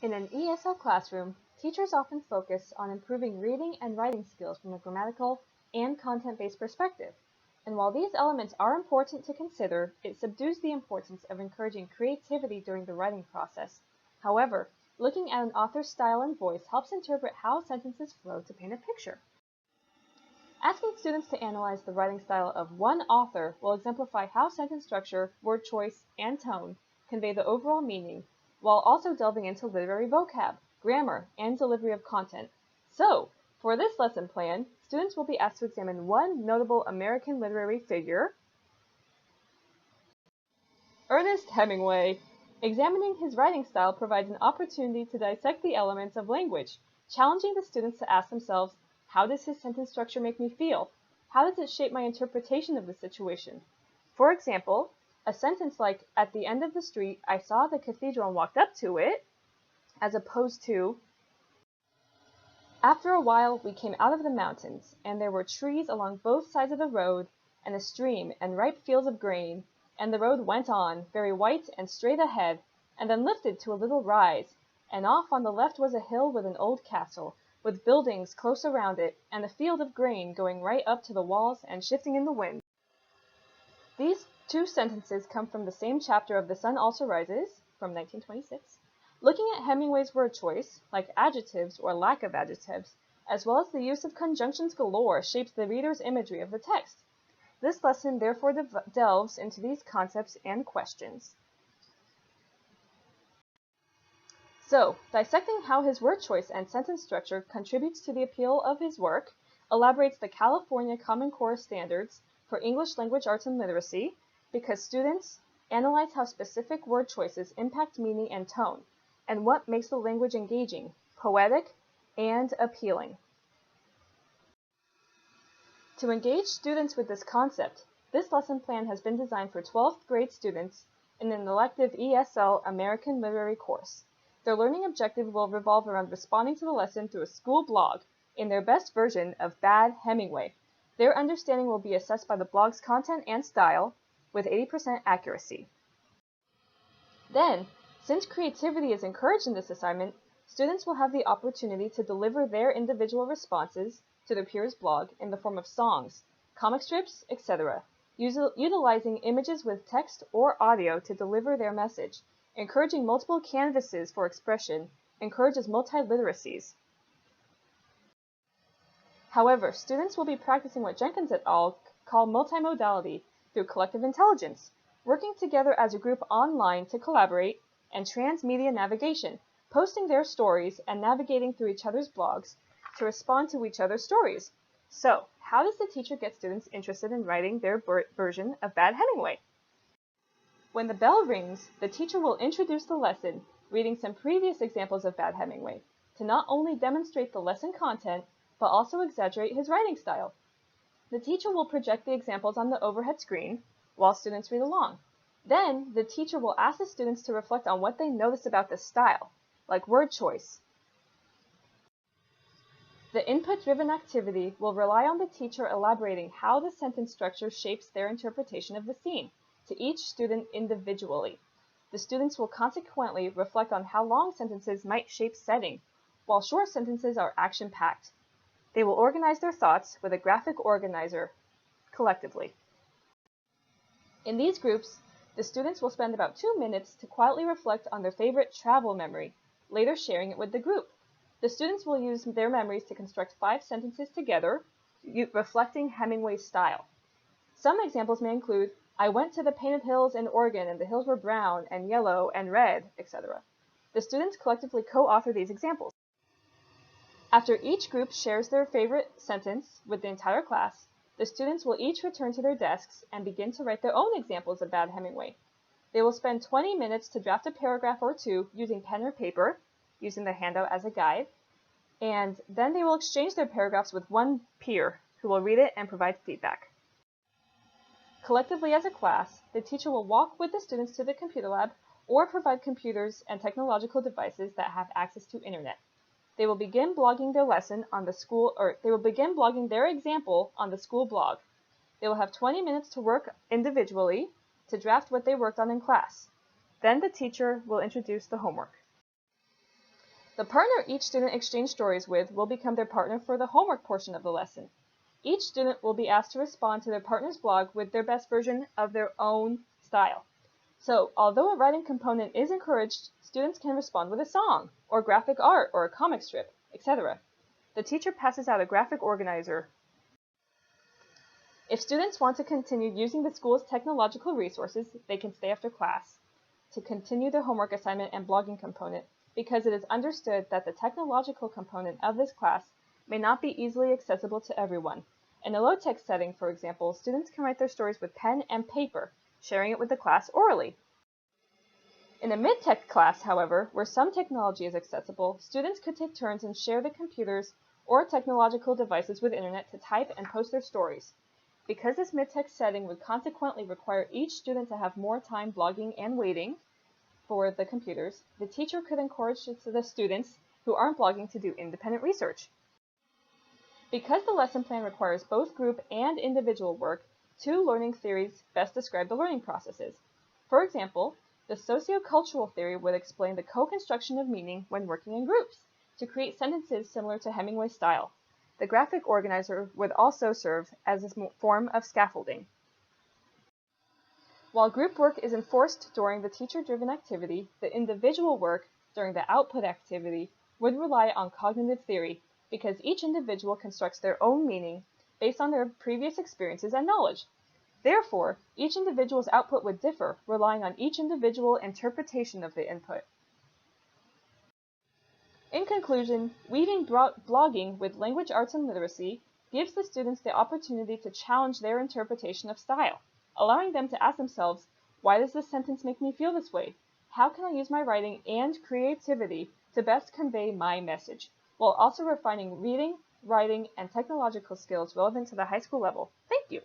In an ESL classroom, teachers often focus on improving reading and writing skills from a grammatical and content-based perspective. And while these elements are important to consider, it subdues the importance of encouraging creativity during the writing process. However, looking at an author's style and voice helps interpret how sentences flow to paint a picture. Asking students to analyze the writing style of one author will exemplify how sentence structure, word choice, and tone convey the overall meaning, while also delving into literary vocab, grammar, and delivery of content. So, for this lesson plan, students will be asked to examine one notable American literary figure, Ernest Hemingway. Examining his writing style provides an opportunity to dissect the elements of language, challenging the students to ask themselves, how does his sentence structure make me feel? How does it shape my interpretation of the situation? For example, a sentence like, at the end of the street, I saw the cathedral and walked up to it, as opposed to, after a while we came out of the mountains, and there were trees along both sides of the road, and a stream, and ripe fields of grain, and the road went on, very white and straight ahead, and then lifted to a little rise, and off on the left was a hill with an old castle, with buildings close around it, and a field of grain going right up to the walls and shifting in the wind. These two sentences come from the same chapter of The Sun Also Rises, from 1926. Looking at Hemingway's word choice, like adjectives or lack of adjectives, as well as the use of conjunctions galore, shapes the reader's imagery of the text. This lesson therefore delves into these concepts and questions. So, dissecting how his word choice and sentence structure contributes to the appeal of his work, elaborates the California Common Core standards for English language arts and literacy, because students analyze how specific word choices impact meaning and tone, and what makes the language engaging, poetic, and appealing. To engage students with this concept, this lesson plan has been designed for 12th grade students in an elective ESL American Literary course. Their learning objective will revolve around responding to the lesson through a school blog in their best version of Bad Hemingway. Their understanding will be assessed by the blog's content and style with 80% accuracy. Then, since creativity is encouraged in this assignment, students will have the opportunity to deliver their individual responses to their peers' blog in the form of songs, comic strips, etc., utilizing images with text or audio to deliver their message. Encouraging multiple canvases for expression encourages multiliteracies. However, students will be practicing what Jenkins et al. Call multimodality through collective intelligence, working together as a group online to collaborate, and transmedia navigation, posting their stories and navigating through each other's blogs to respond to each other's stories. So, how does the teacher get students interested in writing their version of Bad Hemingway? When the bell rings, the teacher will introduce the lesson, reading some previous examples of Bad Hemingway, to not only demonstrate the lesson content, but also exaggerate his writing style. The teacher will project the examples on the overhead screen while students read along. Then, the teacher will ask the students to reflect on what they noticed about the style, like word choice. The input-driven activity will rely on the teacher elaborating how the sentence structure shapes their interpretation of the scene, to each student individually. The students will consequently reflect on how long sentences might shape setting, while short sentences are action-packed. They will organize their thoughts with a graphic organizer collectively. In these groups, the students will spend about 2 minutes to quietly reflect on their favorite travel memory, later sharing it with the group. The students will use their memories to construct 5 sentences together, reflecting Hemingway's style. Some examples may include, I went to the painted hills in Oregon and the hills were brown and yellow and red, etc. The students collectively co-author these examples. After each group shares their favorite sentence with the entire class, the students will each return to their desks and begin to write their own examples of Bad Hemingway. They will spend 20 minutes to draft a paragraph or two using pen or paper, using the handout as a guide, and then they will exchange their paragraphs with one peer who will read it and provide feedback. Collectively as a class, the teacher will walk with the students to the computer lab or provide computers and technological devices that have access to internet. They will begin blogging their lesson on the their example on the school blog. They will have 20 minutes to work individually to draft what they worked on in class. Then the teacher will introduce the homework. The partner each student exchanged stories with will become their partner for the homework portion of the lesson. Each student will be asked to respond to their partner's blog with their best version of their own style. So, although a writing component is encouraged, students can respond with a song, or graphic art, or a comic strip, etc. The teacher passes out a graphic organizer. If students want to continue using the school's technological resources, they can stay after class to continue their homework assignment and blogging component, because it is understood that the technological component of this class may not be easily accessible to everyone. In a low-tech setting, for example, students can write their stories with pen and paper, sharing it with the class orally. In a mid-tech class, however, where some technology is accessible, students could take turns and share the computers or technological devices with internet to type and post their stories. Because this mid-tech setting would consequently require each student to have more time blogging and waiting for the computers, the teacher could encourage the students who aren't blogging to do independent research. Because the lesson plan requires both group and individual work, two learning theories best describe the learning processes. For example, the sociocultural theory would explain the co-construction of meaning when working in groups to create sentences similar to Hemingway's style. The graphic organizer would also serve as a form of scaffolding. While group work is enforced during the teacher-driven activity, the individual work during the output activity would rely on cognitive theory because each individual constructs their own meaning based on their previous experiences and knowledge. Therefore, each individual's output would differ, relying on each individual interpretation of the input. In conclusion, weaving blogging with language arts and literacy gives the students the opportunity to challenge their interpretation of style, allowing them to ask themselves, why does this sentence make me feel this way? How can I use my writing and creativity to best convey my message, while also refining reading, writing, and technological skills relevant to the high school level? Thank you.